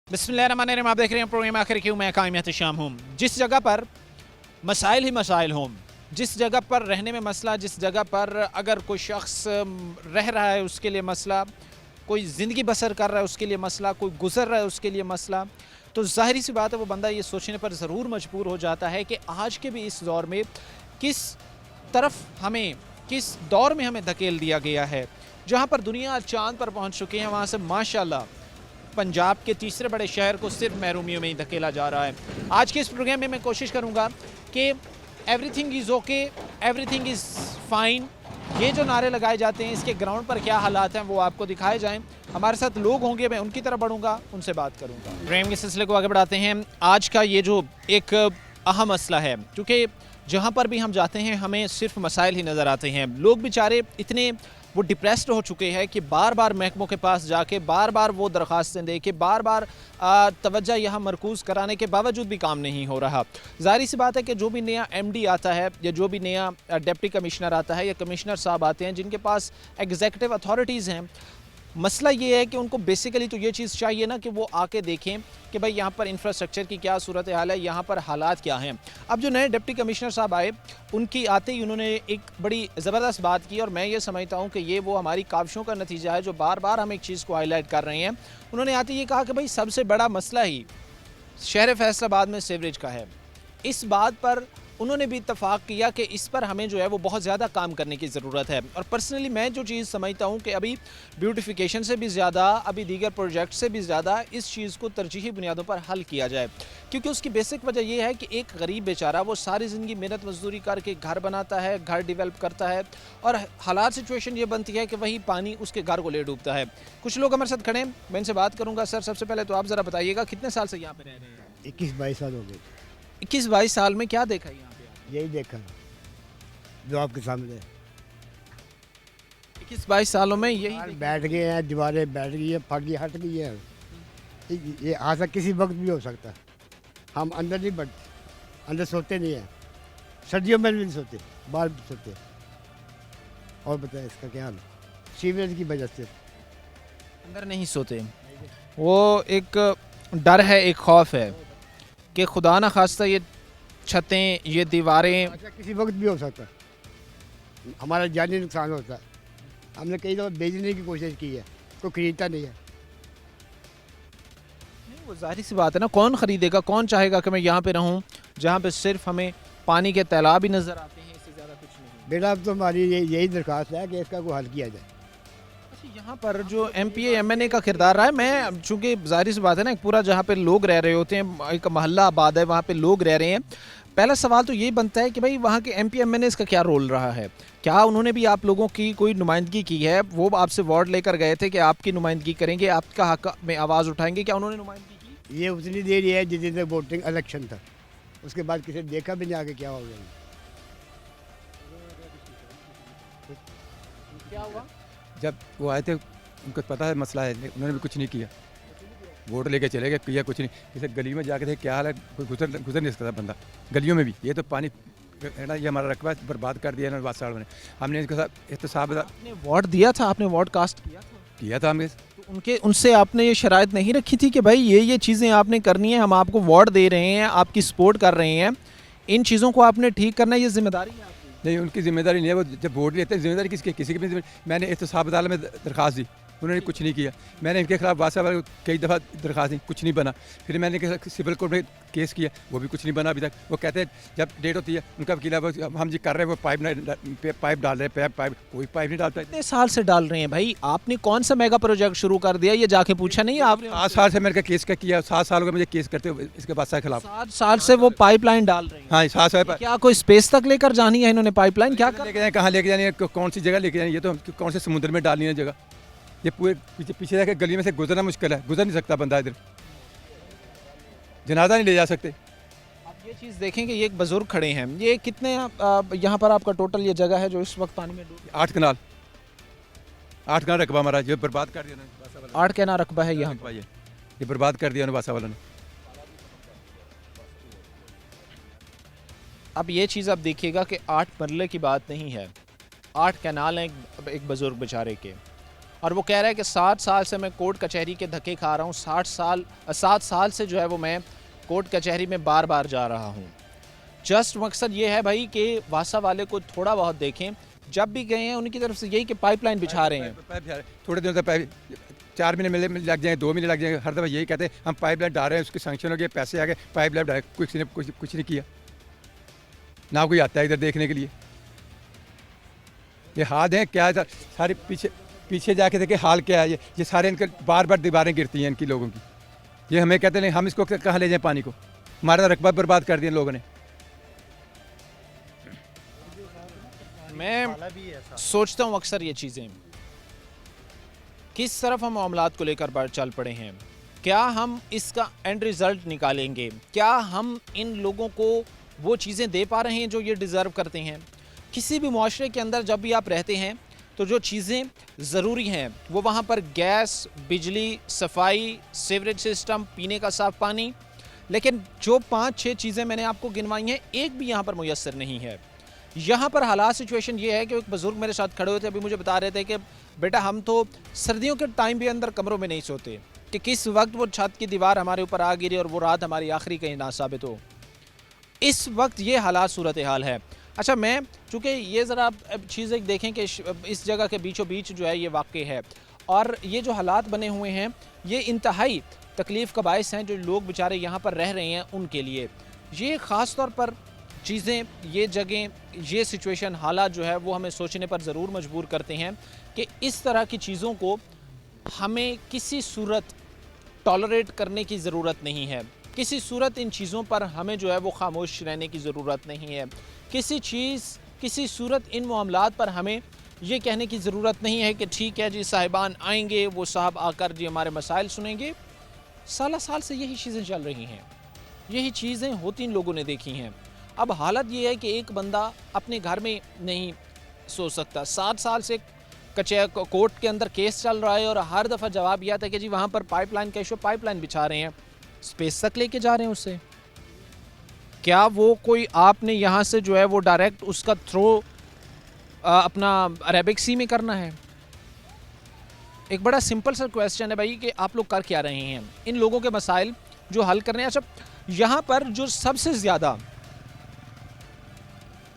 बिस्मिल्लाहिर्रहमानिर्रहीम। आप देख रहे हैं प्रोग्राम आखिर क्यों, मैं कायम एहतशाम हूँ। जिस जगह पर मसाइल ही मसाइल हों, जिस जगह पर रहने में मसला, जिस जगह पर अगर कोई शख्स रह रहा है उसके लिए मसला, कोई ज़िंदगी बसर कर रहा है उसके लिए मसला, कोई गुजर रहा है उसके लिए मसला, तो ज़ाहिर सी बात है वो बंदा ये सोचने पर ज़रूर मजबूर हो जाता है कि आज के भी इस दौर में किस तरफ हमें, किस दौर में हमें धकेल दिया गया है। जहाँ पर दुनिया चाँद पर पहुँच चुकी है, वहाँ से माशाल्लाह पंजाब के तीसरे बड़े शहर को सिर्फ महरूमियों में ही धकेला जा रहा है। आज के इस प्रोग्राम में मैं कोशिश करूंगा कि everything is okay, everything is fine, ये जो नारे लगाए जाते हैं इसके ग्राउंड पर क्या हालात हैं वो आपको दिखाए जाएं। हमारे साथ लोग होंगे, मैं उनकी तरफ बढ़ूंगा, उनसे बात करूंगा। प्रोग्राम के सिलसिले को आगे बढ़ाते हैं। आज का ये जो एक अहम मसला है, क्योंकि जहाँ पर भी हम जाते हैं हमें सिर्फ मसाइल ही नज़र आते हैं। लोग बेचारे इतने वो डिप्रेस्ड हो चुके हैं कि बार बार महकमों के पास जाके बार बार वो दरख्वास्तें दे के बार बार तवज्जो यहाँ मरकूज़ कराने के बावजूद भी काम नहीं हो रहा। ज़ाहिर सी बात है कि जो भी नया MD आता है या जो भी नया डिप्टी कमिश्नर आता है या कमिश्नर साहब आते हैं जिनके पास एग्जीक्यूटिव अथॉरिटीज़ हैं, मसला ये है कि उनको बेसिकली तो ये चीज़ चाहिए ना कि वो आके देखें कि भाई यहाँ पर इंफ्रास्ट्रक्चर की क्या सूरत हाल है, यहाँ पर हालात क्या हैं। अब जो नए डिप्टी कमिश्नर साहब आए, उनकी आते ही उन्होंने एक बड़ी ज़बरदस्त बात की और मैं ये समझता हूँ कि ये वो हमारी काविशों का नतीजा है जो बार बार हम एक चीज़ को हाईलाइट कर रहे हैं। उन्होंने आते ये कहा कि भाई सबसे बड़ा मसला ही शहर फैसलाबाद में सीवरेज का है। इस बात पर उन्होंने भी इत्तफाक किया कि इस पर हमें जो है वो बहुत ज़्यादा काम करने की ज़रूरत है। और पर्सनली मैं जो चीज़ समझता हूँ कि अभी ब्यूटिफिकेशन से भी ज़्यादा, अभी दीगर प्रोजेक्ट से भी ज़्यादा इस चीज़ को तरजीही बुनियादों पर हल किया जाए, क्योंकि उसकी बेसिक वजह यह है कि एक गरीब बेचारा वो सारी ज़िंदगी मेहनत मजदूरी करके घर बनाता है, घर डेवलप करता है और हालात सिचुएशन ये बनती है कि वही पानी उसके घर को ले डूबता है। कुछ लोग हमारे साथ खड़े हैं, मैं इनसे बात करूँगा। सर, सबसे पहले तो आप ज़रा बताइएगा कितने साल से यहाँ पर रह रहे हैं? 21-22 साल हो गए। 21-22 साल में क्या देखा यहाँ पे? यही देखा जो आपके सामने 21-22 सालों में यही यार बैठ गए हैं, दीवारें बैठ गई है, फट गई, हट गई है। ये ऐसा किसी वक्त भी हो सकता है। हम अंदर नहीं बैठते, अंदर सोते नहीं हैं, सर्दियों में भी नहीं सोते, बाहर भी सोते। और बताएं इसका क्या हाल है? सीवरेज की वजह से अंदर नहीं सोते। वो एक डर है, एक खौफ है कि खुदा ना खास्ता ये छतें, ये दीवारें। ऐसा किसी वक्त भी हो सकता है। हमारा जानी नुकसान होता है। हमने कई दफ़ा बेचने की कोशिश की है, कोई खरीदता नहीं है। नहीं, वो जाहिर सी बात है ना, कौन ख़रीदेगा, कौन चाहेगा कि मैं यहाँ पे रहूँ जहाँ पे सिर्फ हमें पानी के तालाब ही नज़र आते हैं, इससे ज़्यादा कुछ नहीं। बेटा अब तो हमारी यही दरख्वास्त है कि इसका कोई हल किया जाए। यहाँ पर जो MPA MNA का किरदार रहा है, मैं चूँकि जाहिर सी बात है ना, एक पूरा जहाँ पे लोग रह रहे होते हैं, एक मोहल्ला आबाद है, वहाँ पे लोग रह रहे हैं। पहला सवाल तो यही बनता है कि भाई वहाँ के MP MNA का क्या रोल रहा है? क्या उन्होंने भी आप लोगों की कोई नुमाइंदगी की है? वो आपसे वार्ड लेकर गए थे कि आपकी नुमाइंदगी करेंगे, आपका हक में आवाज़ उठाएंगे, क्या उन्होंने नुमाइंदगी की? ये उतनी देर ही है जितनी देर वोटिंग इलेक्शन था, उसके बाद किसी ने देखा भी नहीं आगे क्या हो गया। क्या हुआ? जब वो आए थे उनको पता है मसला है, उन्होंने भी कुछ नहीं किया, वोट लेके चले गए, किया कुछ नहीं। जैसे गली में जाके थे क्या हाल है, कोई गुजर नहीं सकता बंदा गलियों में भी। ये तो पानी है ना, ये हमारा रकबा बर्बाद कर दिया ना साहब ने। हमने इसके साथ एहतसाब आपने वोट दिया था, आपने वोट कास्ट किया था हमने। तो उनसे आपने ये शराइत नहीं रखी थी कि भाई ये चीज़ें आपने करनी है, हम आपको वोट दे रहे हैं, आपकी सपोर्ट कर रहे हैं, इन चीज़ों को आपने ठीक करना है, ये जिम्मेदारी है आपकी? नहीं, उनकी जिम्मेदारी नहीं है। वो जब वोट लेते हैं जिम्मेदारी किसकी, किसी की भी। मैंने एहतसाब अदालत में दरख्वास्त दी, उन्होंने कुछ नहीं किया। मैंने इनके खिलाफ वासा वाले कई दफ़ा दरख्वास्त दी, कुछ नहीं बना। फिर मैंने सिविल कोर्ट में केस किया, वो भी कुछ नहीं बना अभी तक। वो कहते हैं जब डेट होती है उनका वकील हम जी कर रहे हैं, वो पाइप डाल रहे हैं, पाइप कोई पाइप नहीं डालता। कितने साल से डाल रहे हैं भाई? आपने कौन सा मेगा प्रोजेक्ट शुरू कर दिया, ये जाके पूछा नहीं आपने? 7 साल से मैंने केस किया, 7 साल हो गए मुझे केस करते हुए इसके बादशाह के खिलाफ। 7 साल से वो पाइपलाइन डाल रहे हैं? हाँ, 7 साल। क्या कोई स्पेस तक लेकर जानी है इन्होंने पाइपलाइन? क्या लेके जाए, कहाँ लेके जानी है, कौन सी जगह लेके जानी है? ये तो कौन से समुद्र में डालनी है जगह? ये पूरे पीछे जाके गली में से गुजरना मुश्किल है, गुजर नहीं सकता बंदा, इधर जनाजा नहीं ले जा सकते। आप ये चीज़ देखें कि ये एक बुजुर्ग खड़े हैं, ये कितने यहाँ पर आपका टोटल ये जगह है जो इस वक्त पानी में डूबी? 8 कनाल रकबा हमारा, जो बर्बाद कर दिया 8 कैनाल रकबा है यहाँ। ये बर्बाद कर दिया बासा वालों ने। अब ये चीज़ आप देखिएगा कि 8 मरले की बात नहीं है, 8 कैनाल हैं एक बुजुर्ग बेचारे के। और वो कह रहा है कि 7 साल से मैं कोर्ट कचहरी के धक्के खा रहा हूँ, 7 साल से जो है वो मैं कोर्ट कचहरी में बार बार जा रहा हूँ। जस्ट मकसद ये है भाई कि वासा वाले को थोड़ा बहुत देखें, जब भी गए हैं उनकी तरफ से यही कि पाइपलाइन बिछा रहे हैं। थोड़े दिनों तक पाइप 4 महीने लग जाएंगे, 2 महीने लग जाएंगे, हर दफ़ा यही कहते हैं हम पाइपलाइन डाल रहे हैं, उसके सैंक्शन हो गए, पैसे आ गए, पाइपलाइन डाल, कुछ नहीं किया, ना कोई आता है इधर देखने के लिए। ये हाल है क्या है, सारे पीछे जाके देखे हाल क्या है। ये सारे इनके बार बार दीवारें गिरती हैं इनकी लोगों की। ये हमें कहते नहीं, हम इसको कहाँ ले जाएं पानी को, हमारा रकबा बर्बाद कर दिया लोगों ने। मैं सोचता हूँ अक्सर ये चीज़ें, किस तरफ हम मामलात को लेकर बढ़ चल पड़े हैं, क्या हम इसका एंड रिज़ल्ट निकालेंगे, क्या हम इन लोगों को वो चीज़ें दे पा रहे हैं जो ये डिज़र्व करते हैं। किसी भी मुआशरे के अंदर जब भी आप रहते हैं तो जो चीज़ें ज़रूरी हैं वो वहाँ पर गैस, बिजली, सफाई, सीवरेज सिस्टम, पीने का साफ़ पानी, लेकिन जो 5-6 चीज़ें मैंने आपको गिनवाई हैं एक भी यहाँ पर मुयस्सर नहीं है। यहाँ पर हालात सिचुएशन ये है कि एक बुज़ुर्ग मेरे साथ खड़े हुए थे, अभी मुझे बता रहे थे कि बेटा हम तो सर्दियों के टाइम भी अंदर कमरों में नहीं सोते कि किस वक्त वो छत की दीवार हमारे ऊपर आ गिरी और वो रात हमारी आखिरी कहीं ना साबित हो। इस वक्त ये हालात सूरत हाल है। अच्छा, मैं चूँकि ये ज़रा चीज़ एक देखें कि इस जगह के बीचों बीच जो है ये वाक़ई है और ये जो हालात बने हुए हैं ये इंतहाई तकलीफ़ का बायस हैं जो लोग बेचारे यहाँ पर रह रहे हैं उनके लिए। ये ख़ास तौर पर चीज़ें, ये जगह, ये सिचुएशन, हालात जो है वो हमें सोचने पर ज़रूर मजबूर करते हैं कि इस तरह की चीज़ों को हमें किसी सूरत टॉलरेट करने की ज़रूरत नहीं है। किसी सूरत इन चीज़ों पर हमें जो है वो खामोश रहने की ज़रूरत नहीं है। किसी सूरत इन मामलात पर हमें ये कहने की ज़रूरत नहीं है कि ठीक है जी साहिबान आएंगे, वो साहब आकर जी हमारे मसाइल सुनेंगे। साल से यही चीज़ें चल रही हैं, यही चीज़ें होती इन लोगों ने देखी हैं। अब हालत ये है कि एक बंदा अपने घर में नहीं सो सकता। 7 साल से कोर्ट के अंदर केस चल रहा है और हर दफ़ा जवाब यह था कि जी वहाँ पर पाइपलाइन का इशू, पाइपलाइन बिछा रहे हैं, स्पेस तक लेके जा रहे हैं उससे। क्या वो कोई आपने यहाँ से जो है वो डायरेक्ट उसका थ्रो अपना अरेबिक सी में करना है? एक बड़ा सिंपल सा क्वेश्चन है भाई कि आप लोग कर क्या रहे हैं इन लोगों के मसाइल जो हल करने हैं। अच्छा, यहाँ पर जो सबसे ज़्यादा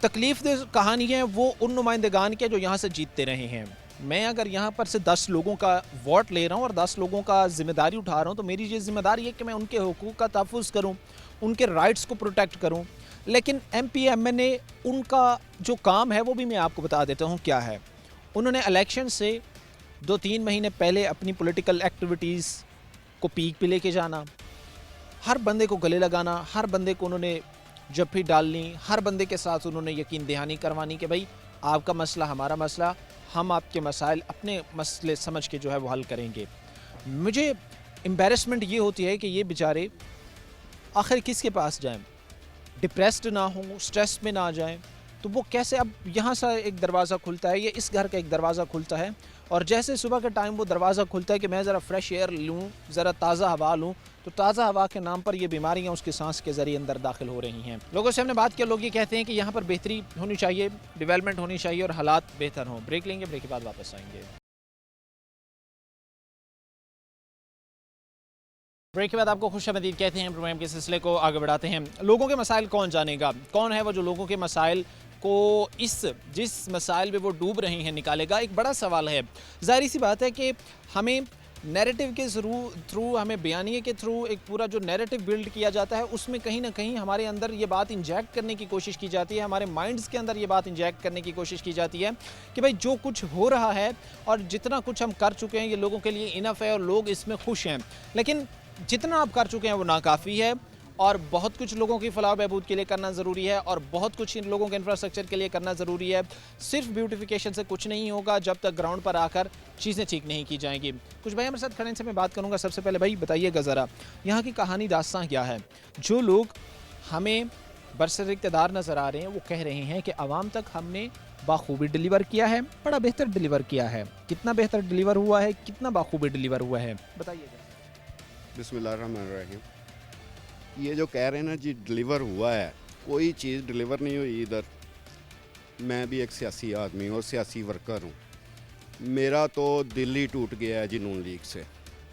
तकलीफ दे कहानी है वो उन नुमाइंदगान के जो यहाँ से जीतते रहे हैं। मैं अगर यहाँ पर से 10 लोगों का वोट ले रहा हूँ और 10 लोगों का जिम्मेदारी उठा रहा हूँ तो मेरी ये जिम्मेदारी है कि मैं उनके हुकूक का तहफ़्फ़ुज़ करूँ, उनके राइट्स को प्रोटेक्ट करूँ। लेकिन MP MNA उनका जो काम है वो भी मैं आपको बता देता हूँ क्या है। उन्होंने इलेक्शन से 2-3 महीने पहले अपनी पॉलिटिकल एक्टिविटीज़ को पीक पे लेके जाना, हर बंदे को गले लगाना, हर बंदे को उन्होंने जफ्फी डालनी, हर बंदे के साथ उन्होंने यकीन दहानी करवानी कि भाई आपका मसला हमारा मसला, हम आपके मसाइल अपने मसले समझ के जो है वो हल करेंगे। मुझे एम्बैरेसमेंट ये होती है कि ये बेचारे आखिर किसके पास जाएं, डिप्रेस्ड ना हो, स्ट्रेस में ना आ जाएं, तो वो कैसे। अब यहाँ से एक दरवाज़ा खुलता है, ये इस घर का एक दरवाज़ा खुलता है और जैसे सुबह के टाइम वो दरवाज़ा खुलता है कि मैं ज़रा फ्रेश एयर लूँ, ज़रा ताज़ा हवा लूँ, तो ताज़ा हवा के नाम पर ये बीमारियाँ उसके सांस के ज़रिए अंदर दाखिल हो रही हैं। लोगों से हमने बात किया, लोग ये कहते हैं कि यहाँ पर बेहतरी होनी चाहिए, डेवलपमेंट होनी चाहिए और हालात बेहतर हों। ब्रेक लेंगे, ब्रेक के बाद वापस आएंगे। ब्रेक के बाद आपको खुशामदीद कहते हैं। प्रोग्राम के सिलसिले को आगे बढ़ाते हैं। लोगों के मसाइल कौन जानेगा, कौन है वो जो लोगों के मसाइल को जिस मसाइल में वो डूब रहे हैं निकालेगा। एक बड़ा सवाल है। ज़ाहिर सी बात है कि हमें नैरेटिव के थ्रू हमें बयानिए के थ्रू एक पूरा जो नैरेटिव बिल्ड किया जाता है उसमें कहीं ना कहीं हमारे अंदर ये बात इंजेक्ट करने की कोशिश की जाती है, हमारे माइंड्स के अंदर ये बात इंजेक्ट करने की कोशिश की जाती है कि भाई जो कुछ हो रहा है और जितना कुछ हम कर चुके हैं ये लोगों के लिए इनफ है और लोग इसमें खुश हैं। लेकिन जितना आप कर चुके हैं वो नाकाफ़ी है और बहुत कुछ लोगों की फलाह बहबूद के लिए करना ज़रूरी है और बहुत कुछ इन लोगों के इंफ्रास्ट्रक्चर के लिए करना ज़रूरी है। सिर्फ ब्यूटिफिकेशन से कुछ नहीं होगा जब तक ग्राउंड पर आकर चीज़ें ठीक नहीं की जाएंगी। कुछ भाई हमारे साथ खड़े से मैं बात करूँगा। सबसे पहले भाई बताइएगा ज़रा यहाँ की कहानी दास्तां क्या है। जो लोग हमें बरसर इक़्तिदार नज़र आ रहे हैं वो कह रहे हैं कि आवाम तक हमने बाखूबी डिलीवर किया है, बड़ा बेहतर डिलीवर किया है। कितना बेहतर डिलीवर हुआ है, कितना बाखूबी डिलीवर हुआ है, बताइएगा। बिस्मिल्लाहिर्रहमानिर्रहीम। ये जो कह रहे हैं ना जी डिलीवर हुआ है, कोई चीज़ डिलीवर नहीं हुई इधर। मैं भी एक सियासी आदमी और सियासी वर्कर हूँ। मेरा तो दिल ही टूट गया है जी नून लीग से।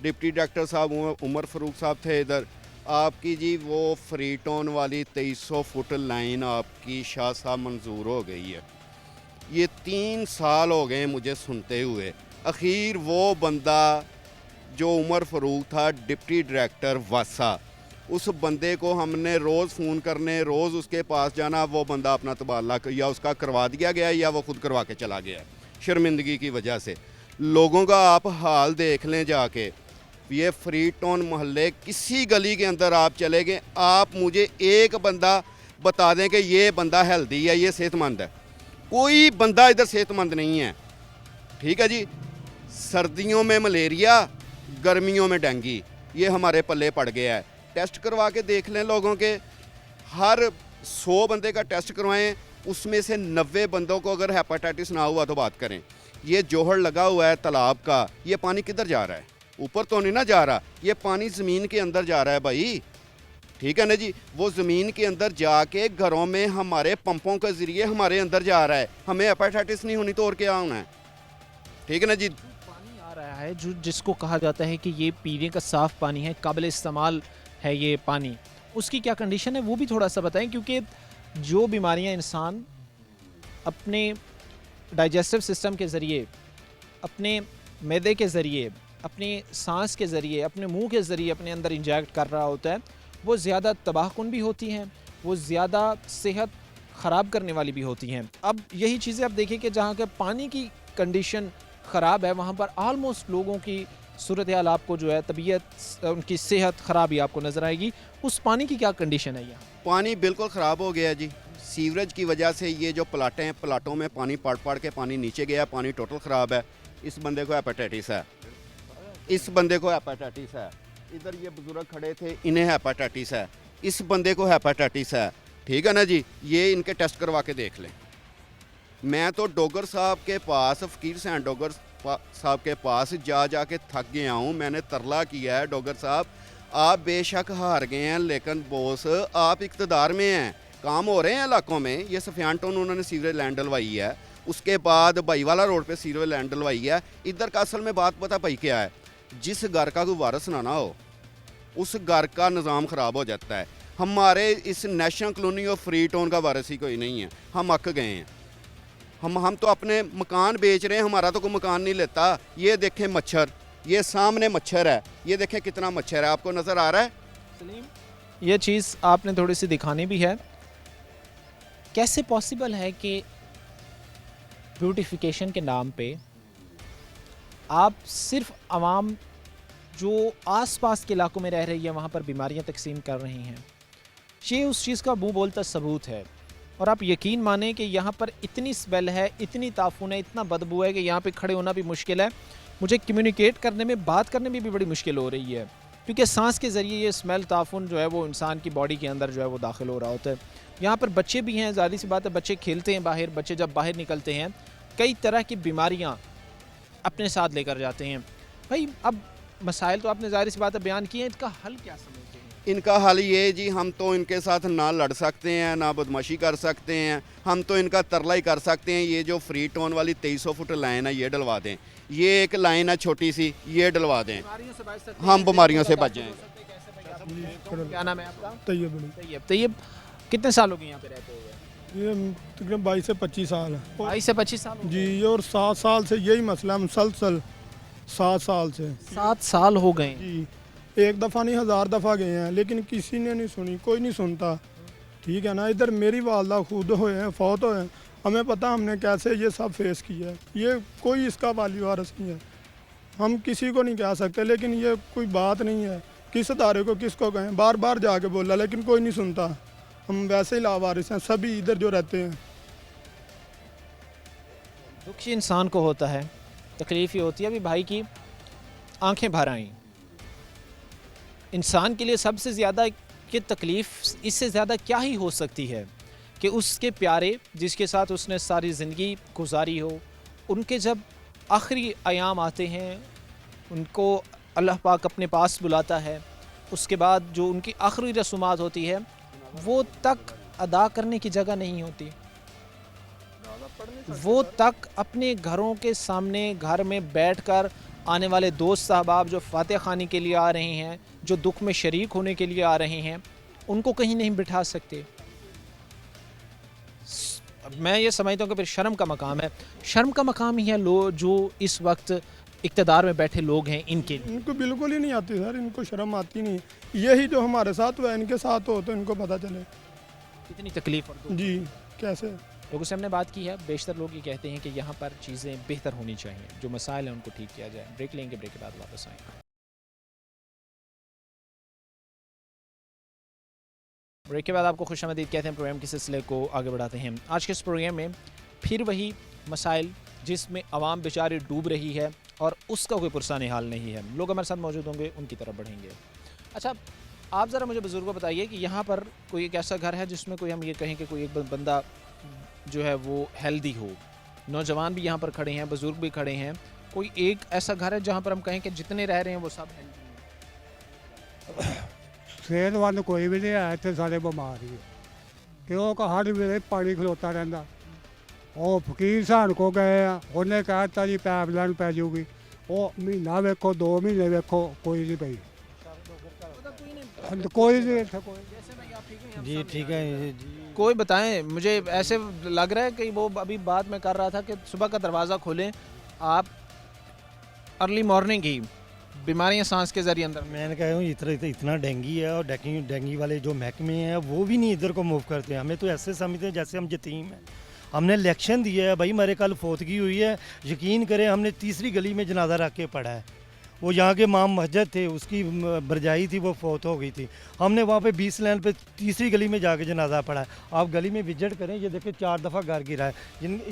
डिप्टी डायरेक्टर साहब उमर फ़ारूक साहब थे इधर, आपकी जी वो फ्री टोन वाली 2300 फुट लाइन आपकी शाह साहब मंजूर हो गई है। ये 3 साल हो गए मुझे सुनते हुए। आखिर वो बंदा जो उमर फ़ारूक था डिप्टी डायरेक्टर वासा, उस बंदे को हमने रोज़ फ़ोन करने, रोज़ उसके पास जाना, वो बंदा अपना तबादला या उसका करवा दिया गया या वो खुद करवा के चला गया शर्मिंदगी की वजह से। लोगों का आप हाल देख लें जाके। ये फ्री टाउन मोहल्ले किसी गली के अंदर आप चले गए, आप मुझे एक बंदा बता दें कि ये बंदा हेल्दी है, ये सेहतमंद है। कोई बंदा इधर सेहतमंद नहीं है। ठीक है जी, सर्दियों में मलेरिया, गर्मियों में डेंगू, ये हमारे पल्ले पड़ गया है। टेस्ट करवा के देख लें लोगों के, हर 100 बंदे का टेस्ट करवाएं, उसमें से 90 बंदों को अगर हेपेटाइटिस ना हुआ तो बात करें। ये जोहर लगा हुआ है तालाब का, ये पानी किधर जा रहा है? ऊपर तो नहीं ना जा रहा, ये पानी ज़मीन के अंदर जा रहा है भाई। ठीक है ना जी, वो ज़मीन के अंदर जाके घरों में हमारे पंपों के ज़रिए हमारे अंदर जा रहा है। हमें हेपेटाइटिस नहीं होनी तो और क्या होना है? ठीक है ना जी। पानी आ रहा है जो जिसको कहा जाता है कि ये पीने का साफ़ पानी है, काबिल इस्तेमाल है ये पानी, उसकी क्या कंडीशन है वो भी थोड़ा सा बताएं, क्योंकि जो बीमारियां इंसान अपने डाइजेस्टिव सिस्टम के ज़रिए, अपने मैदे के ज़रिए, अपनी सांस के ज़रिए, अपने मुंह के ज़रिए अपने अंदर इंजेक्ट कर रहा होता है, वो ज़्यादा तबाहकुन भी होती हैं, वो ज़्यादा सेहत ख़राब करने वाली भी होती हैं। अब यही चीज़ें आप देखिए कि जहाँ के पानी की कंडीशन ख़राब है, वहाँ पर आलमोस्ट लोगों की सूरत हाल आपको जो है तबीयत, उनकी सेहत ख़राब ही आपको नज़र आएगी। उस पानी की क्या कंडीशन है यहाँ? पानी बिल्कुल ख़राब हो गया जी। सीवरेज की वजह से ये जो प्लाटें हैं, प्लाटों में पानी पड़ के पानी नीचे गया, पानी टोटल ख़राब है। इस बंदे को हेपेटाइटिस है, इस बंदे को हेपेटाइटिस है। इधर ये बुजुर्ग खड़े थे, इन्हें हेपेटाइटिस है, इस बंदे को हेपेटाइटिस है। ठीक है ना जी, ये इनके टेस्ट करवा के देख लें। मैं तो डोगर साहब के पास, फ़कीर हुसैन डोगर साहब के पास जा के थक गया हूँ। मैंने तरला किया है, डोगर साहब आप बेशक हार गए हैं, लेकिन बॉस आप इक़्तिदार में हैं, काम हो रहे हैं इलाकों में। ये सफियान टाउन उन्होंने सीवरेज लाइन डलवाई है, उसके बाद भाईवाला रोड पे सीवरेज लाइन डलवाई है। इधर का असल में बात पता भाई क्या है, जिस घर का कोई वारस ना हो उस घर का निज़ाम ख़राब हो जाता है। हमारे इस नेशनल कॉलोनी और फ्री टाउन का वारस ही कोई नहीं है, हम अक गए हैं। हम तो अपने मकान बेच रहे हैं, हमारा तो कोई मकान नहीं लेता। ये देखें मच्छर, ये सामने मच्छर है, ये देखें कितना मच्छर है, आपको नज़र आ रहा है? सलीम, ये चीज़ आपने थोड़ी सी दिखानी भी है। कैसे पॉसिबल है कि ब्यूटिफिकेशन के नाम पे आप सिर्फ आवाम जो आसपास के इलाकों में रह रही है वहाँ पर बीमारियाँ तकसीम कर रही हैं? ये उस चीज़ का मुँह बोलता सबूत है। और आप यकीन मानें कि यहाँ पर इतनी स्मेल है, इतनी ताफून है, इतना बदबू है कि यहाँ पे खड़े होना भी मुश्किल है। मुझे कम्युनिकेट करने में, बात करने में भी बड़ी मुश्किल हो रही है, क्योंकि सांस के ज़रिए ये स्मेल, ताफून जो है वो इंसान की बॉडी के अंदर जो है वो दाखिल हो रहा होता है। यहाँ पर बच्चे भी हैं, ज़ाहिर सी बात है, बच्चे खेलते हैं बाहर, बच्चे जब बाहर निकलते हैं कई तरह की बीमारियाँ अपने साथ लेकर जाते हैं। भाई अब मसाइल तो आपने ज़ाहिर सी बात है बयान किए हैं, इसका हल क्या समझते हैं? इनका हल ये जी, हम तो इनके साथ ना लड़ सकते हैं, ना बदमाशी कर सकते हैं, हम तो इनका तरला ही कर सकते हैं। ये जो फ्री टाउन वाली 2300 फुट लाइन है ये डलवा दें, ये एक लाइन है छोटी सी, ये डलवा दें, हम बीमारियों से बच जाएंगे। क्या नाम है आपका? तैयब तैयब, कितने साल हो गए यहाँ पे रहते हुए? ये तकरीबन 22 से 25 साल है 22 से 25 साल हो गए। जी। और 7 साल से यही मसला है, मुसलसल 7 साल से। 7 साल हो गए। जी, एक दफ़ा नहीं 1000 दफ़ा गए हैं, लेकिन किसी ने नहीं सुनी, कोई नहीं सुनता। ठीक है ना, इधर मेरी वालदा खुद हुए हैं, फौत हुए हैं, हमें पता हमने कैसे ये सब फेस किया है। ये कोई इसका वाली वारस नहीं है, हम किसी को नहीं कह सकते, लेकिन ये कोई बात नहीं है किस अदारे को किसको कहें। बार बार जाके बोला लेकिन कोई नहीं सुनता। हम वैसे ही लावारिस हैं सभी इधर जो रहते हैं। दुख इंसान को होता है, तकलीफ़ ही होती है। अभी भाई की आंखें भर आईं। इंसान के लिए सबसे ज़्यादा की तकलीफ़ इससे ज़्यादा क्या ही हो सकती है कि उसके प्यारे जिसके साथ उसने सारी ज़िंदगी गुजारी हो, उनके जब आखिरी अयाम आते हैं, उनको अल्लाह पाक अपने पास बुलाता है, उसके बाद जो उनकी आखिरी रसूमात होती है वो तक अदा करने की जगह नहीं होती। वो तक अपने घरों के सामने घर में बैठकर आने वाले दोस्त साहबाब जो फातह खानी के लिए आ रहे हैं, जो दुख में शरीक होने के लिए आ रहे हैं, उनको कहीं नहीं बिठा सकते। मैं ये समझता हूँ कि फिर शर्म का मकाम है, शर्म का मकाम ही है जो इस वक्त इक़्तिदार में बैठे लोग हैं इनके लिए। इनको बिल्कुल ही नहीं आती सर, इनको शर्म आती नहीं। यही जो हमारे साथ हुआ है इनके साथ हो तो इनको पता चले कितनी तकलीफ और दुख। जी कैसे। लोगों से हमने बात की है, बेशतर लोग ये कहते हैं कि यहाँ पर चीज़ें बेहतर होनी चाहिए, जो मसाइल हैं उनको ठीक किया जाए। ब्रेक लेंगे, ब्रेक के बाद वापस आएंगे। ब्रेक के बाद आपको खुशामदीद कहते हैं। प्रोग्राम के सिलसिले को आगे बढ़ाते हैं। आज के इस प्रोग्राम में फिर वही मसाइल जिसमें आवाम बेचारी डूब रही है और उसका कोई पुरसाने हाल नहीं है। लोग हमारे साथ मौजूद होंगे, उनकी तरफ बढ़ेंगे। अच्छा, आप ज़रा मुझे बुज़ुर्गों बताइए कि यहाँ पर कोई एक ऐसा घर है जिसमें कोई हम ये कहें कि कोई एक बंदा जो है वो हेल्दी हो। नौजवान भी यहाँ पर खड़े हैं, बुज़ुर्ग भी खड़े हैं। कोई एक ऐसा घर है जहाँ पर हम कहें कि जितने रह रहे हैं वो सब हेल्दी हैं? सेहतमंद कोई भी नहीं है, इतने सारे बीमार ही क्यों हर वे पानी खलोता रहा। वो फकीर साहब को गए हैं, उन्हें कहता जी पाइपलाइन पै जाऊगी। वो महीना वेखो 2 महीने वेखो कोई नहीं पई, कोई नहीं जी ठीक है जी। कोई बताएं मुझे, ऐसे लग रहा है कि वो अभी बात मैं कर रहा था कि सुबह का दरवाज़ा खोलें आप, अर्ली मॉर्निंग ही बीमारियां सांस के जरिए अंदर। मैंने कहा हूँ इतना डेंगी है, और डेंगी वाले जो महकमे हैं वो भी नहीं इधर को मूव करते हैं। हमें तो ऐसे समझते हैं जैसे हम यतीम हैं। हमने इलेक्शन दिया है भाई, मेरे कल फौतगी हुई है, यकीन करें हमने तीसरी गली में जनाजा रख के पढ़ा है। वो यहाँ के इमाम मस्जिद थे, उसकी बरजाई थी, वो फौत हो गई थी। हमने वहाँ पे 20 लाइन पे तीसरी गली में जाके जनाजा पढ़ा है। आप गली में विजिट करें, ये देखिए 4 दफ़ा घर गिरा है।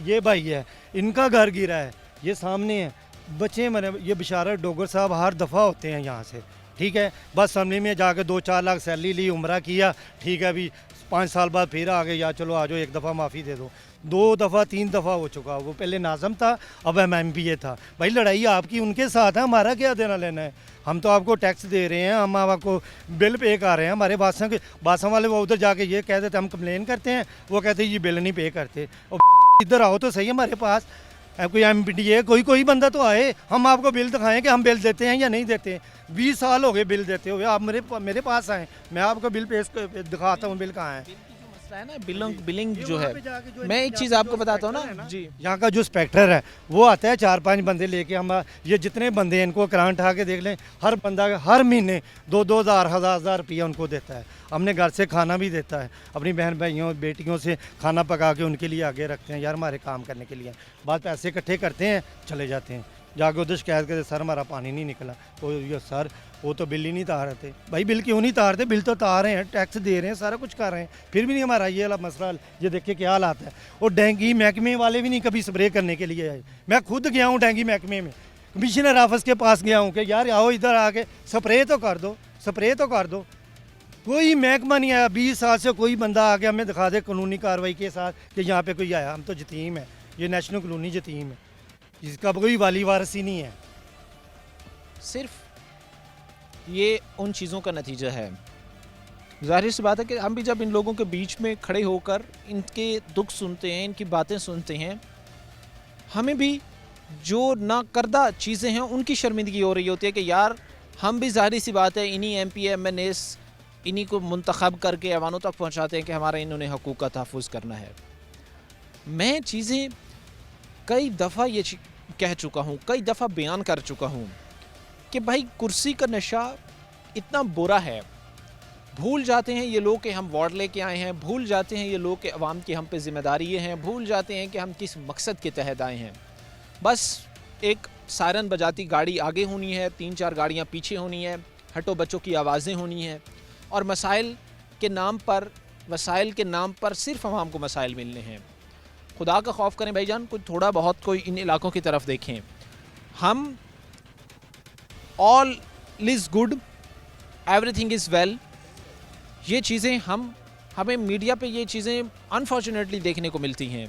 ये भाई है, इनका घर गिरा है, ये सामने है, बच्चे मरे। ये बिशारत डोगर साहब हर दफ़ा होते हैं यहाँ से, ठीक है। बस असम्बली में जाके 2-4 लाख सैलरी ली, उम्रा किया, ठीक है। अभी 5 साल बाद फिर आ गए, या चलो आ जाओ एक दफ़ा माफ़ी दे दो। 2 दफ़ा 3 दफ़ा हो चुका। वो पहले नाज़म था, अब MMPA था। भाई लड़ाई आपकी उनके साथ है, हमारा क्या देना लेना है। हम तो आपको टैक्स दे रहे हैं, हम आपको बिल पे कर रहे हैं। हमारे बादशाह वाले वो उधर जाके ये कह देते हम कंप्लेन करते हैं, वो कहते हैं ये बिल नहीं पे करते। और इधर आओ तो सही हमारे पास, कोई MPDA कोई बंदा तो आए, हम आपको बिल दिखाएं कि हम बिल देते हैं या नहीं देते। 20 साल हो गए बिल देते हुए, आप मेरे पास आएँ, मैं आपको बिल पेश दिखाता हूँ बिल कहाँ है। है ना बिलिंग जो है। मैं एक चीज़ आपको बताता हूँ ना जी, यहाँ का जो इंस्पेक्टर है वो आता है 4-5 बंदे लेके। हम ये जितने बंदे हैं इनको करान उठा के देख लें, हर बंदा हर महीने 2-2 हज़ार 1,000 रुपया उनको देता है। हमने घर से खाना भी देता है, अपनी बहन भाइयों बेटियों से खाना पका के उनके लिए आगे रखते हैं, यार हमारे काम करने के लिए। बाद पैसे इकट्ठे करते हैं, चले जाते हैं, जाके उधर शिकायत करते सर हमारा पानी नहीं निकला। तो ये सर वो तो बिल ही नहीं तार रहे थे। भाई बिल क्यों नहीं तारते, बिल तो तार रहे हैं, टैक्स दे रहे हैं, सारा कुछ कर रहे हैं, फिर भी नहीं हमारा ये वाला मसला। ये देखिए क्या हालात है। और डेंगी महकमे वाले भी नहीं कभी स्प्रे करने के लिए आए। मैं खुद गया हूँ डेंगी महकमे में, कमिश्नर ऑफिस के पास गया हूँ कि यार आओ इधर आके स्प्रे तो कर दो, स्प्रे तो कर दो। कोई महकमा नहीं आया। 20 साल से कोई बंदा आके हमें दिखा दे कानूनी कार्रवाई के साथ कि यहाँ पे कोई आया। हम तो यतीम है, ये नेशनल कॉलोनी यतीम है, इसका कोई वाली वारस ही नहीं है। सिर्फ ये उन चीज़ों का नतीजा है। ज़ाहिर सी बात है कि हम भी जब इन लोगों के बीच में खड़े होकर इनके दुख सुनते हैं, इनकी बातें सुनते हैं, हमें भी जो नाकर्दा चीज़ें हैं उनकी शर्मिंदगी हो रही होती है कि यार हम भी ज़ाहिर सी बात है इन्हीं MP MNAs इन्हीं को मुंतखब करके ऐवानों तक पहुंचाते हैं कि हमारा इन्होंने हकूक़ का तहफ़्फ़ुज़ करना है। मैं चीज़ें कई दफ़ा ये कह चुका हूँ, कई दफ़ा बयान कर चुका हूँ कि भाई कुर्सी का नशा इतना बुरा है। भूल जाते हैं ये लोग कि हम वार्ड लेके आए हैं, भूल जाते हैं ये लोग कि अवाम की हम पे ज़िम्मेदारी हैं, भूल जाते हैं कि हम किस मकसद के तहत आए हैं। बस एक सायरन बजाती गाड़ी आगे होनी है, 3-4 गाड़ियाँ पीछे होनी है, हटो बच्चों की आवाज़ें होनी हैं, और मसाइल के नाम पर, वसाइल के नाम पर सिर्फ अवाम को मसाइल मिलने हैं। खुदा का खौफ करें भाईजान, कुछ थोड़ा बहुत कोई इन इलाकों की तरफ देखें। हम all is good, everything is well, ये चीज़ें हमें मीडिया पे ये चीज़ें अनफॉर्चुनेटली देखने को मिलती हैं,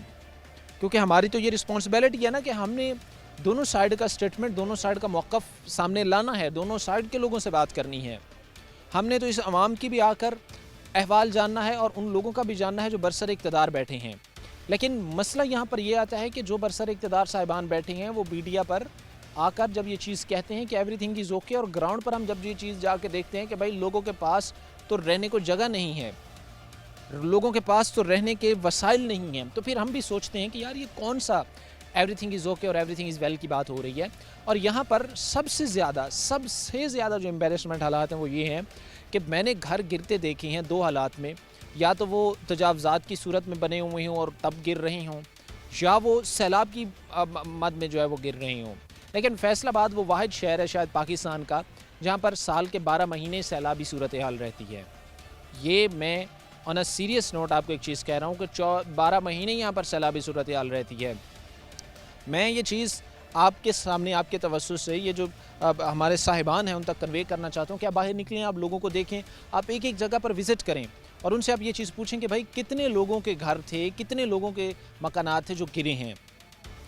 क्योंकि हमारी तो ये रिस्पॉन्सिबिलिटी है ना कि हमने दोनों साइड का स्टेटमेंट, दोनों साइड का मौक़िफ़ सामने लाना है, दोनों साइड के लोगों से बात करनी है। हमने तो इस अवाम की भी आकर अहवाल जानना है और उन लोगों का भी जानना है जो बरसर इक़्तिदार बैठे हैं। लेकिन मसला यहाँ पर ये आता है कि जो बरसर इक़्तिदार साहिबान बैठे हैं वो मीडिया पर आकर जब ये चीज़ कहते हैं कि एवरीथिंग इज़ ओके, और ग्राउंड पर हम जब ये चीज़ जाके देखते हैं कि भाई लोगों के पास तो रहने को जगह नहीं है, लोगों के पास तो रहने के वसाइल नहीं हैं, तो फिर हम भी सोचते हैं कि यार ये कौन सा एवरीथिंग इज़ ओके और एवरीथिंग इज़ वेल की बात हो रही है। और यहाँ पर सबसे ज़्यादा जो एम्बेरसमेंट हालात हैं वो ये हैं कि मैंने घर गिरते देखे हैं दो हालात में, या तो वो तजावज़ात की सूरत में बने हुए हों और तब गिर रहे हों, या वो सैलाब की मद में जो है वो गिर रहे हों। लेकिन फैसलाबाद वो वाहिद शहर है शायद पाकिस्तान का जहाँ पर साल के 12 महीने सैलाबी सूरत हाल रहती है। ये मैं ऑन अ सीरियस नोट आपको एक चीज़ कह रहा हूँ कि 12 महीने यहाँ पर सैलाबी सूरत हाल रहती है। मैं ये चीज़ आपके सामने आपके तवज्जुह से ये जो हमारे साहिबान हैं उन तक कन्वे करना चाहता हूँ कि आप बाहर निकलें, आप लोगों को देखें, आप एक एक जगह पर विज़िट करें और उनसे आप ये चीज़ पूछें कि भाई कितने लोगों के घर थे, कितने लोगों के मकानात थे जो गिरे हैं,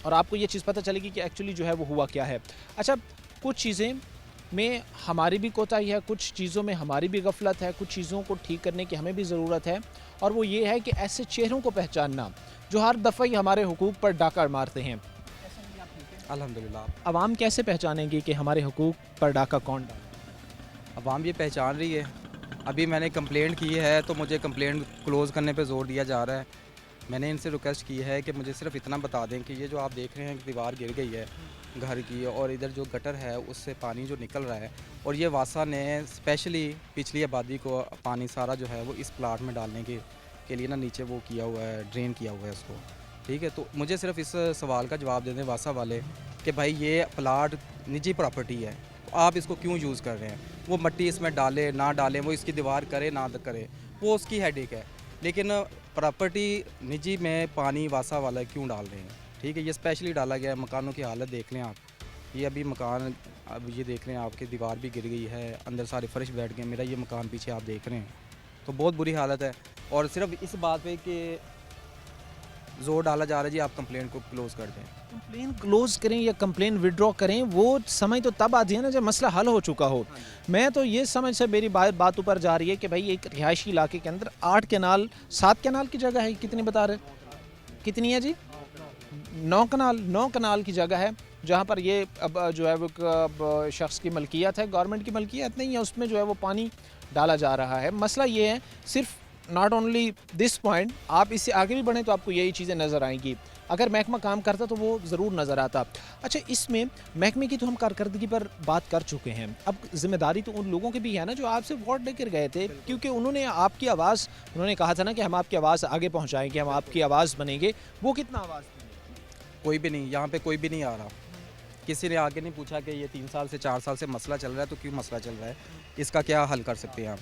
और आपको ये चीज़ पता चलेगी कि एक्चुअली जो है वो हुआ क्या है। अच्छा, कुछ चीज़ें में हमारी भी कोताही है, कुछ चीज़ों में हमारी भी गफलत है, कुछ चीज़ों को ठीक करने की हमें भी ज़रूरत है, और वो ये है कि ऐसे चेहरों को पहचानना जो हर दफ़ा ही हमारे हुकूक पर डाका मारते हैं। अल्हम्दुलिल्लाह। अवाम कैसे पहचानेंगी कि हमारे हुकूक पर डाका कौन डाला? अवाम ये पहचान रही है। अभी मैंने कंप्लेंट की है तो मुझे कंप्लेंट क्लोज़ करने पे ज़ोर दिया जा रहा है। मैंने इनसे रिक्वेस्ट की है कि मुझे सिर्फ इतना बता दें कि ये जो आप देख रहे हैं कि दीवार गिर गई है घर की, और इधर जो गटर है उससे पानी जो निकल रहा है, और ये वासा ने स्पेशली पिछली आबादी को पानी सारा जो है वो इस प्लाट में डालने के लिए ना नीचे वो किया हुआ है, ड्रेन किया हुआ है उसको। ठीक है, तो मुझे सिर्फ इस सवाल का जवाब दे दें वासा वाले कि भाई ये प्लाट निजी प्रॉपर्टी है, तो आप इसको क्यों यूज़ कर रहे हैं? वो मट्टी इसमें डाले ना डालें, वो इसकी दीवार करे ना करे, वो उसकी हेडेक है, लेकिन प्रॉपर्टी निजी में पानी वासा वाला क्यों डाल रहे हैं? ठीक है, ये स्पेशली डाला गया है। मकानों की हालत देख लें आप, ये अभी मकान अब ये देख लें आपकी दीवार भी गिर गई है, अंदर सारे फर्श बैठ गए। मेरा ये मकान पीछे आप देख रहे हैं, तो बहुत बुरी हालत है। और सिर्फ इस बात पे कि जोर डाला जा रहा है जी आप कंप्लेंट को क्लोज़ कर दें। कंप्लेन क्लोज करें या कंप्लेन विड्रॉ करें, वो समय तो तब आती है ना जब मसला हल हो चुका हो। मैं तो ये समझ से मेरी बात ऊपर जा रही है कि भाई एक रिहायशी इलाके के अंदर 7 कैनाल की जगह है, कितनी बता रहे, कितनी है जी? 9 कनाल की जगह है जहाँ पर ये अब जो है वो शख्स की मलकियत है, गवर्नमेंट की मलकियत नहीं है, उसमें जो है वो पानी डाला जा रहा है। मसला ये है, सिर्फ नॉट ओनली दिस पॉइंट, आप इससे आगे भी बढ़ें तो आपको यही चीज़ें नज़र आएंगी। अगर महकमा काम करता तो वो ज़रूर नज़र आता। अच्छा, इसमें महकमे की तो हम कारकर्दगी पर बात कर चुके हैं, अब जिम्मेदारी तो उन लोगों की भी है ना जो आपसे वोट लेकर गए थे, क्योंकि उन्होंने आपकी आवाज़, उन्होंने कहा था ना कि हम आपकी आवाज़ आगे पहुँचाएँगे, हम आपकी आवाज़ बनेंगे। वो कितना आवाज़ बनेंगे? कोई भी नहीं, यहाँ पे कोई भी नहीं आ रहा। किसी ने आके नहीं पूछा कि ये 3 साल से 4 साल से मसला चल रहा है, तो क्यों मसला चल रहा है, इसका क्या हल कर सकते हैं आप?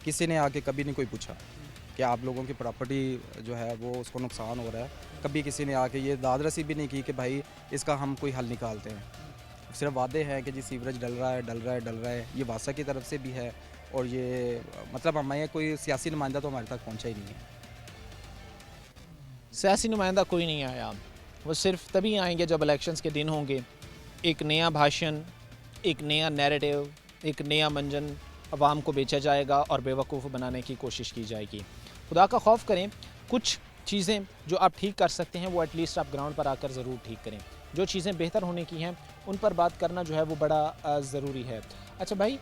किसी ने आके कभी नहीं कोई पूछा कि आप लोगों की प्रॉपर्टी जो है वो उसको नुकसान हो रहा है। कभी किसी ने आके ये दादरसी भी नहीं की कि भाई इसका हम कोई हल निकालते हैं। सिर्फ वादे हैं कि जी सीवरेज डल रहा है। ये वासा की तरफ से भी है, और ये मतलब हमें कोई सियासी नुमाइंदा तो हमारे तक पहुंचा ही नहीं है। सियासी नुमाइंदा कोई नहीं आया, वो सिर्फ तभी आएंगे जब इलेक्शंस के दिन होंगे। एक नया भाषण, एक नया नैरेटिव, एक नया मंजन अवाम को बेचा जाएगा और बेवकूफ़ बनाने की कोशिश की जाएगी। खुदा का खौफ करें, कुछ चीज़ें जो आप ठीक कर सकते हैं वो एटलीस्ट आप ग्राउंड पर आकर ज़रूर ठीक करें। जो चीज़ें बेहतर होने की हैं उन पर बात करना जो है वो बड़ा ज़रूरी है। अच्छा भाई,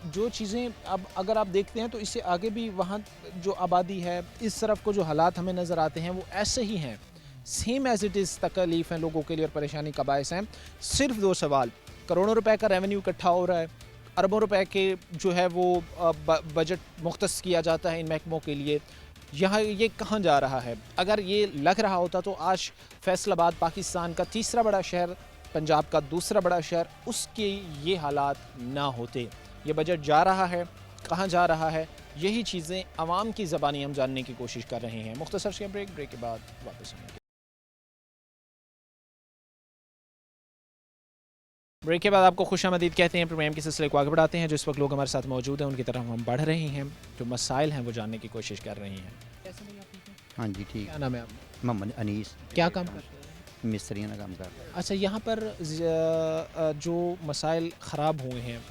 जो चीज़ें अब अगर आप देखते हैं तो इससे आगे भी वहाँ जो आबादी है, इस तरफ को जो हालात हमें नज़र आते हैं वो ऐसे ही हैं, सेम एज़ इट इज़ तकलीफ़ हैं लोगों के लिए और परेशानी का बायस हैं। सिर्फ 2 सवाल, करोड़ों रुपए का रेवेन्यू इकट्ठा हो रहा है, अरबों रुपए के जो है वो बजट मुख्तस किया जाता है इन महकमों के लिए, यहाँ ये कहाँ जा रहा है? अगर ये लग रहा होता तो आज फैसलाबाद पाकिस्तान का 3रा बड़ा शहर, पंजाब का 2रा बड़ा शहर, उसके ये हालात ना होते। ये बजट जा रहा है, कहाँ जा रहा है, यही चीज़ें आवाम की ज़बानी हम जानने की कोशिश कर रहे हैं। मुख्तसर से ब्रेक के बाद वापस आएंगे। ब्रेक के बाद आपको खुशामदीद कहते हैं। प्रोग्राम के सिलसिले को आगे बढ़ाते हैं। जो इस वक्त लोग हमारे साथ मौजूद हैं उनकी तरफ हम बढ़ रहे हैं, जो मसाइल हैं वो जानने की कोशिश कर रहे हैं। हाँ जी ठीक। क्या नाम है आपका? मोहम्मद अनीस। क्या काम करते हैं? मिस्त्रियों का काम कर रहा है। अच्छा, यहाँ पर जो मसाइल ख़राब हुए हैं,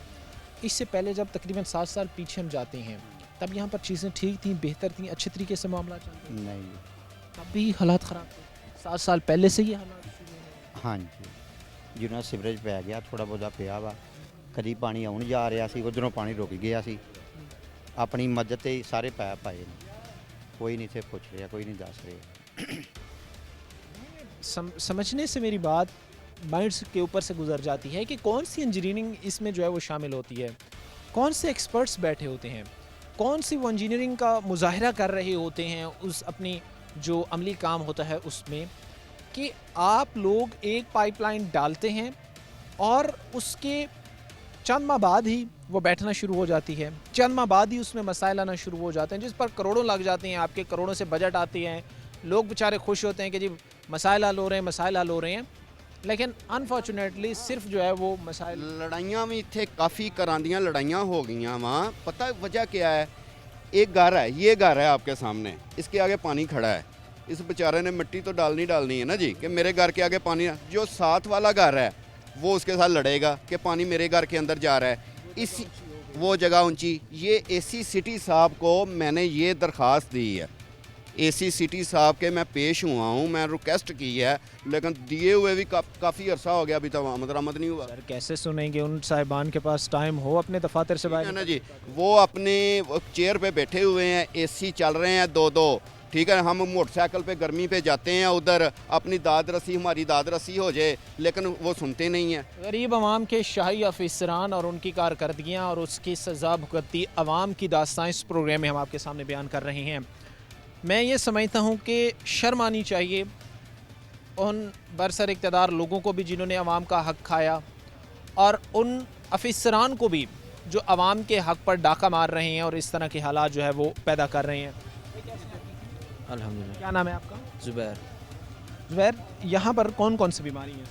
इससे पहले जब तकरीबन 7 साल पीछे हम जाते हैं तब यहाँ पर चीज़ें ठीक थी, बेहतर थी, अच्छे तरीके से मामला चल रहा था? नहीं, तब भी हालात ख़राब थे, 7 साल पहले से ये हालात शुरू हैं। हाँ जी जिन्होंने सीवरेज पै गया थोड़ा बहुता पिया वा कदी पानी आउण जा रहा सी उधरों पानी रुक गया सी अपनी मदद ते सारे पैप पाए ने कोई नहीं से पूछ रहा कोई नहीं दस रहा समझने से मेरी बात माइंड्स के ऊपर से गुजर जाती है कि कौन सी इंजीनियरिंग इसमें जो है वो शामिल होती है, कौन से एक्सपर्ट्स बैठे होते हैं, कौन सी वो इंजीनियरिंग का मुजाहरा कर रहे होते हैं उस अपनी जो अमली काम होता है उसमें, कि आप लोग एक पाइपलाइन डालते हैं और उसके चंद माह बाद ही वो बैठना शुरू हो जाती है, चंद माह बाद ही उसमें मसाइल आना शुरू हो जाते हैं जिस पर करोड़ों लग जाते हैं, आपके करोड़ों से बजट आती हैं, लोग बेचारे खुश होते हैं कि जी मसाइल हल हो रहे हैं, मसाइल हल हो रहे हैं, लेकिन अनफॉर्चुनेटली सिर्फ जो है वो मसाइल लड़ाइयाँ भी इतने काफ़ी घरां दियां लड़ाइयाँ हो गई वहाँ। पता वजह क्या है? एक घर है, ये घर है आपके सामने, इसके आगे पानी खड़ा है, इस बेचारे ने मिट्टी तो डालनी है ना जी कि मेरे घर के आगे पानी, जो साथ वाला घर है वो उसके साथ लड़ेगा कि पानी मेरे घर के अंदर जा रहा है। इस वो जगह ऊंची, ये एसी सिटी साहब को मैंने ये दरख्वास्त दी है, एसी सिटी साहब के मैं पेश हुआ हूँ, मैं रिक्वेस्ट की है, लेकिन दिए हुए भी काफ़ी अरसा हो गया, अभी तक आमद दरामद नहीं हुआ। सर कैसे सुनेंगे, उन साहिबान के पास टाइम हो अपने दफातर से है बाहर ना जी, वो अपने चेयर पे बैठे हुए हैं, एसी चल रहे हैं दो, ठीक है, हम मोटरसाइकिल पे गर्मी पे जाते हैं, उधर अपनी दाद रसी हमारी दाद रसी हो जाए, लेकिन वो सुनते नहीं हैं। गरीब आवाम के शाही अफसरान और उनकी कारकर्दगियाँ और उसकी सज़ा भुगतती आवाम की दास्तां इस प्रोग्राम में हम आपके सामने बयान कर रहे हैं। मैं ये समझता हूँ कि शर्म आनी चाहिए उन बरसर इक़्तिदार लोगों को भी जिन्होंने आवाम का हक़ खाया, और उन अफसरान को भी जो आवाम के हक़ पर डाका मार रहे हैं और इस तरह के हालात जो है वो पैदा कर रहे हैं। अल्हम्दुलिल्लाह। क्या नाम है आपका? ज़ुबैर। ज़ुबैर, यहाँ पर कौन कौन सी बीमारी है?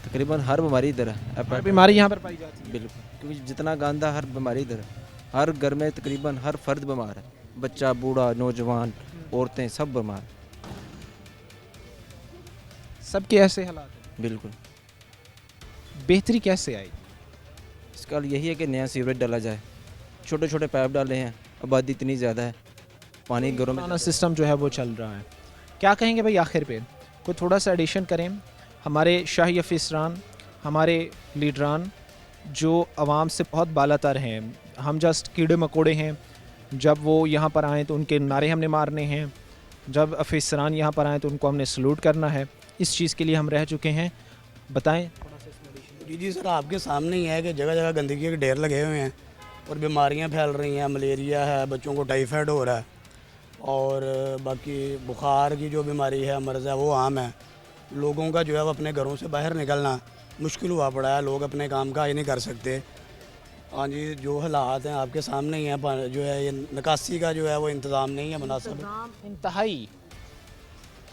तकरीबन हर बीमारी इधर है। हर बीमारी यहाँ पर पाई जाती है? बिल्कुल, क्योंकि जितना गंदा हर बीमारी इधर है, हर घर में तकरीबन हर फर्द बीमार है, बच्चा बूढ़ा नौजवान औरतें सब बीमार। सबके ऐसे हालात हैं? बिल्कुल। बेहतरी कैसे आई? इसका हल यही है कि नया सीवरेज डाला जाए, छोटे छोटे पाइप डाले हैं, आबादी इतनी ज़्यादा है, पानी घरों में पुराना सिस्टम जो है वो चल रहा है। क्या कहेंगे भाई आखिर पे, कोई थोड़ा सा एडिशन करें? हमारे शाही अफसरान, हमारे लीडरान जो आवाम से बहुत बालातर हैं, हम जस्ट कीड़े मकोड़े हैं, जब वो यहाँ पर आएँ तो उनके नारे हमने मारने हैं, जब अफसरान यहाँ पर आएँ तो उनको हमने सलूट करना है, इस चीज़ के लिए हम रह चुके हैं। बताएं। जी सर, आपके सामने ही है कि जगह जगह गंदगी के ढेर लगे हुए हैं और बीमारियां फैल रही हैं, मलेरिया है, बच्चों को टाइफाइड हो रहा है, और बाकी बुखार की जो बीमारी है, मर्ज़ है, वो आम है। लोगों का जो है वो अपने घरों से बाहर निकलना मुश्किल हुआ पड़ा है, लोग अपने काम का ही नहीं कर सकते। हाँ जी, जो हालात हैं आपके सामने ही हैं, जो है ये निकासी का जो है वो इंतज़ाम नहीं है मुनासिब, इंतहाई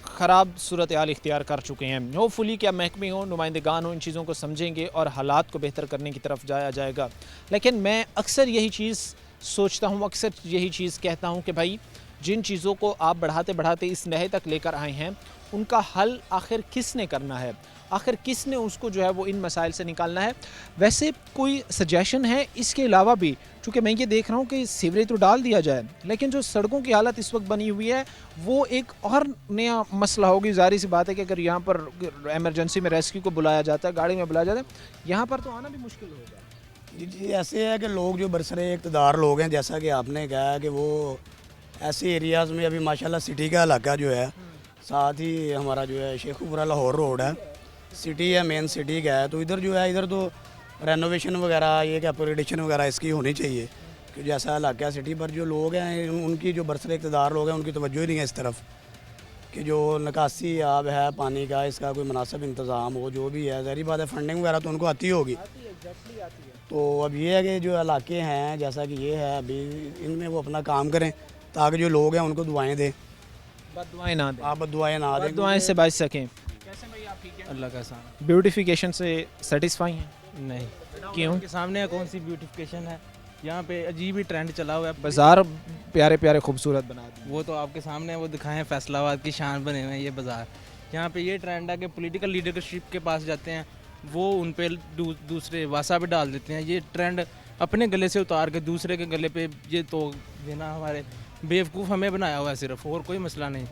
ख़राब सूरत हाल इख्तियार कर चुके हैं। होपफुली क्या महकमे हो, नुमाइंदगान हो, इन चीज़ों को समझेंगे और हालात को बेहतर करने की तरफ जाया जाएगा। लेकिन मैं अक्सर यही चीज़ सोचता हूँ, अक्सर यही चीज़ कहता हूँ कि भाई जिन चीज़ों को आप बढ़ाते बढ़ाते इस नहे तक लेकर आए हैं, उनका हल आखिर किसने करना है, आखिर किसने उसको जो है वो इन मसाइल से निकालना है। वैसे कोई सजेशन है इसके अलावा भी? चूँकि मैं ये देख रहा हूँ कि सीवरेज तो डाल दिया जाए, लेकिन जो सड़कों की हालत इस वक्त बनी हुई है वो एक और नया मसला होगी। ज़ाहिर सी बात है कि अगर यहाँ पर एमरजेंसी में रेस्क्यू को बुलाया जाता है, गाड़ी में बुलाया जाता है, यहाँ पर तो आना भी मुश्किल होगा। जी ऐसे है कि लोग जो बरसरे इक़्तिदार लोग हैं, जैसा कि आपने कहा कि वो ऐसे एरियाज़ में अभी माशाल्लाह सिटी का इलाका जो है, साथ ही हमारा जो है शेखुपुरा लाहौर रोड है, सिटी है, मेन सिटी का है, तो इधर जो है इधर तो रेनोवेशन वगैरह, ये अपग्रेडेशन वगैरह इसकी होनी चाहिए, कि जैसा इलाका है सिटी पर जो लोग हैं उनकी जो बरसरे इक़्तिदार लोग हैं उनकी तवज्जो ही नहीं है इस तरफ कि जो निकासी आब है पानी का, इसका कोई मुनासिब इंतज़ाम हो। जो भी है ज़ाहिर बात है फंडिंग वगैरह तो उनको आती होगी। तो अब ये है कि जो इलाके हैं जैसा कि ये है अभी, इनमें वो अपना काम करें ताकि जो लोग हैं उनको दुआएं दें, बददुआएं ना दें, आप बददुआएं ना दें, बददुआएं से बच सकें। कैसे भाई आप ठीक हैं? अल्लाह का सामान ब्यूटिफिकेशन से सेटिस्फाई हैं? नहीं, क्यों? के सामने कौन सी ब्यूटिफिकेशन है, यहाँ पे अजीब ही ट्रेंड चला हुआ है, बाज़ार प्यारे प्यारे खूबसूरत बना दिए। वो तो आपके सामने वो दिखाएं, फैसलाबाद की शान बने हुए हैं ये बाज़ार। यहाँ पे ये ट्रेंड है कि पॉलिटिकल लीडरशिप के पास जाते हैं, वो उन पे दूसरे वासा पे डाल देते हैं। ये ट्रेंड अपने गले से उतार के दूसरे के गले पे ये तो देना, हमारे बेवकूफ़ हमें बनाया हुआ है सिर्फ, और कोई मसला नहीं।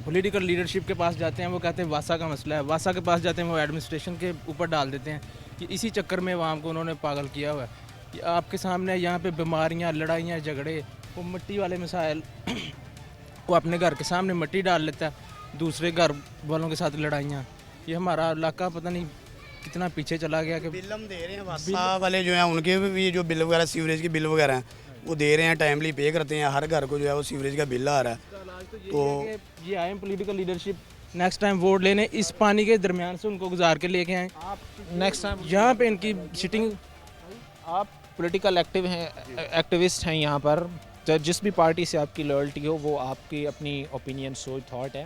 पॉलिटिकल लीडरशिप के पास जाते हैं, वो कहते हैं वासा का मसला है, वासा के पास जाते हैं वो एडमिनिस्ट्रेशन के ऊपर डाल देते हैं कि इसी चक्कर में आवाम को उन्होंने पागल किया हुआ है। कि आपके सामने यहाँ पे बीमारियाँ, लड़ाइयाँ, झगड़े, वो मिट्टी वाले मसाइल वो अपने घर के सामने मिट्टी डाल लेता है, दूसरे घर वालों के साथ लड़ाइयाँ। ये हमारा इलाका पता नहीं कितना पीछे चला गया कि बिल हम दे रहे हैं, वासा वाले जो हैं उनके भी जो बिल वगैरह सीवरेज के बिल वगैरह हैं वो दे रहे हैं, टाइमली पे करते हैं, हर घर को जो है वो सीवरेज का बिल आ रहा है। तो ये आए political leadership next time vote लेने, इस पानी के दरमियान से उनको गुजार के लेके आए। नेक्स्ट टाइम यहाँ पे इनकी सिटिंग, आप पॉलिटिकल एक्टिविस्ट हैं यहाँ पर, तो जिस भी पार्टी से आपकी लॉयल्टी हो वो आपकी अपनी ओपिनियन, सोच, थॉट है,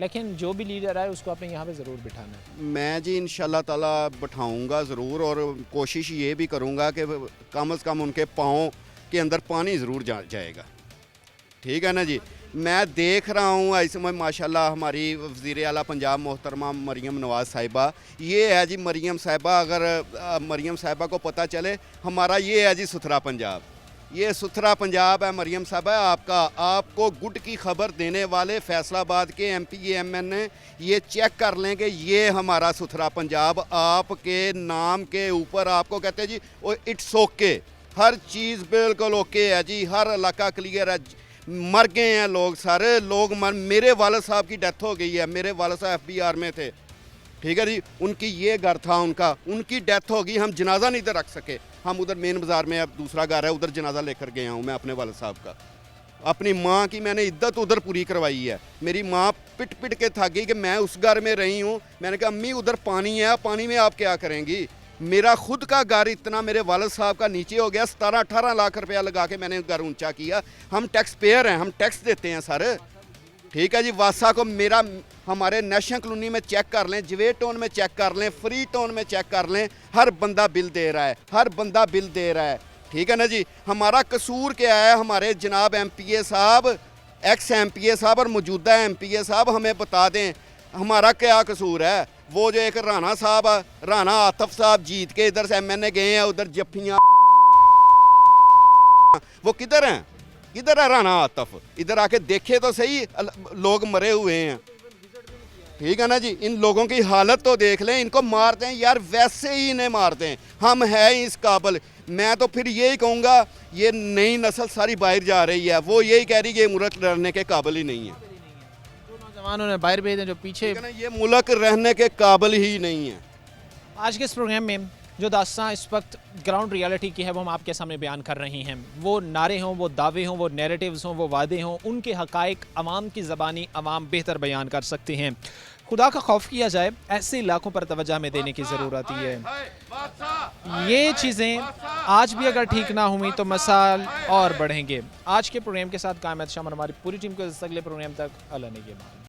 लेकिन जो भी लीडर आए उसको आपने यहाँ पे ज़रूर बिठाना है। मैं जी इंशाल्लाह ताला बिठाऊंगा ज़रूर, और कोशिश ये भी करूंगा कि कम से कम उनके पाँव के अंदर पानी ज़रूर जाएगा। ठीक है ना जी। मैं देख रहा हूँ इस समय माशाल्लाह हमारी वज़ीर आला पंजाब मोहतरमा मरियम नवाज़ साहिबा, ये है जी मरियम साहिबा, अगर मरियम साहिबा को पता चले हमारा ये है जी सुथरा पंजाब, ये सुथरा पंजाब है मरियम साहिबा आपका। आपको गुड की खबर देने वाले फैसलाबाद के MPA ये चेक कर लें कि ये हमारा सुथरा पंजाब आपके नाम के ऊपर आपको कहते हैं जी वो इट्स ओके, हर चीज़ बिल्कुल ओके है जी, हर इलाका क्लियर है। मर गए हैं लोग, सारे लोग मेरे वालिद साहब की डेथ हो गई है, मेरे वालिद साहब FBR में थे, ठीक है जी, उनकी ये घर था उनका, उनकी डेथ हो गई, हम जनाजा नहीं इधर रख सके, हम उधर मेन बाज़ार में अब दूसरा घर है उधर जनाजा लेकर गया हूँ मैं अपने वालिद साहब का। अपनी माँ की मैंने इद्दत उधर पूरी करवाई है, मेरी माँ पिट पिट के थक गई कि मैं उस घर में रही हूँ, मैंने कहा अम्मी उधर पानी है, पानी में आप क्या करेंगी। मेरा खुद का घर इतना मेरे वालिद साहब का नीचे हो गया, 17-18 लाख रुपया लगा के मैंने घर ऊंचा किया। हम टैक्स पेयर हैं, हम टैक्स देते हैं सर, ठीक है जी। वासा को मेरा हमारे नेशनल कॉलोनी में चेक कर लें, जवेद टाउन में चेक कर लें, फ्री टाउन में चेक कर लें, हर बंदा बिल दे रहा है, हर बंदा बिल दे रहा है, ठीक है ना जी। हमारा कसूर क्या है, हमारे जनाब MPA साहब, एक्स MPA साहब और मौजूदा MPA साहब हमें बता दें हमारा क्या कसूर है। वो जो एक राणा साहब, राणा आतिफ साहब जीत के इधर से MNA गए हैं, उधर जफ्फियाँ, वो किधर हैं, किधर है राणा आतिफ, इधर आके देखे तो सही, लोग मरे हुए हैं, ठीक है ना जी। इन लोगों की हालत तो देख लें, इनको मारते हैं यार, वैसे ही इन्हें मारते हैं, हम हैं इस काबिल। मैं तो फिर यही कहूँगा ये नई नस्ल सारी बाहर जा रही है, वो यही कह रही है ये मुल्क लड़ने के काबिल ही नहीं है, नौजवानों ने बाहर भेजे जो पीछे, ये मुल्क रहने के काबिल ही नहीं है। आज के इस प्रोग्राम में जो दास्तां इस वक्त ग्राउंड रियलिटी की है वो हम आपके सामने बयान कर रहे हैं। वो नारे हों, वो दावे हों, वो नैरेटिव्स हों, वो वादे हों, उनके हकाइक अवाम की ज़बानी अवाम बेहतर बयान कर सकते हैं। खुदा का खौफ किया जाए, ऐसे इलाकों पर तवज्जो हमें देने की ज़रूरत है। ये चीज़ें आज भी अगर ठीक ना हुई तो मसाल और बढ़ेंगे। आज के प्रोग्राम के साथ कायम शाम हमारी पूरी टीम को अगले प्रोग्राम तक अल्लाह ने के बाद।